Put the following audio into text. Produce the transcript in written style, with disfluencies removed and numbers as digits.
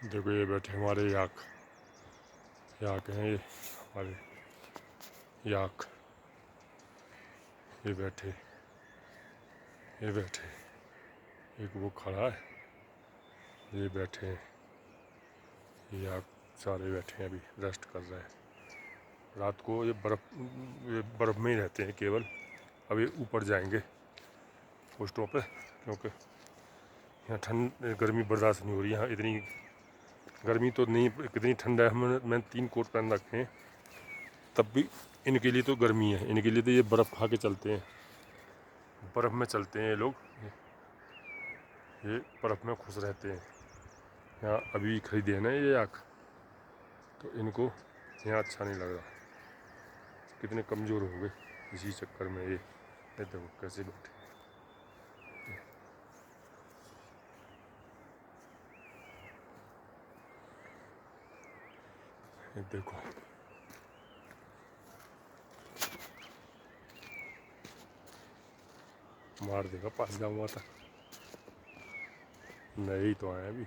देखो ये बैठे हमारे याक हैं ये हमारे याक। ये बैठे एक वो खड़ा है, ये बैठे हैं याक, सारे बैठे हैं अभी रेस्ट कर रहे हैं। रात को ये बर्फ़ में ही रहते हैं केवल। अभी ऊपर जाएंगे पोस्टों पे, क्योंकि यहाँ ठंड गर्मी बर्दाश्त नहीं हो रही। यहाँ इतनी गर्मी तो नहीं, कितनी ठंड है। मैंने 3 कोट पहन रखे हैं, तब भी इनके लिए तो गर्मी है। इनके लिए तो ये बर्फ़ खा के चलते हैं, बर्फ़ में चलते हैं ये लोग। ये बर्फ़ में खुश रहते हैं। यहाँ अभी खरीदे हैं ना ये याक, तो इनको यहाँ अच्छा नहीं लग रहा। कितने कमज़ोर हो गए इसी चक्कर में। ये देखो कैसे बैठे। ये देखो मार देगा, पास जाऊंगा तक। नहीं तो आए अभी।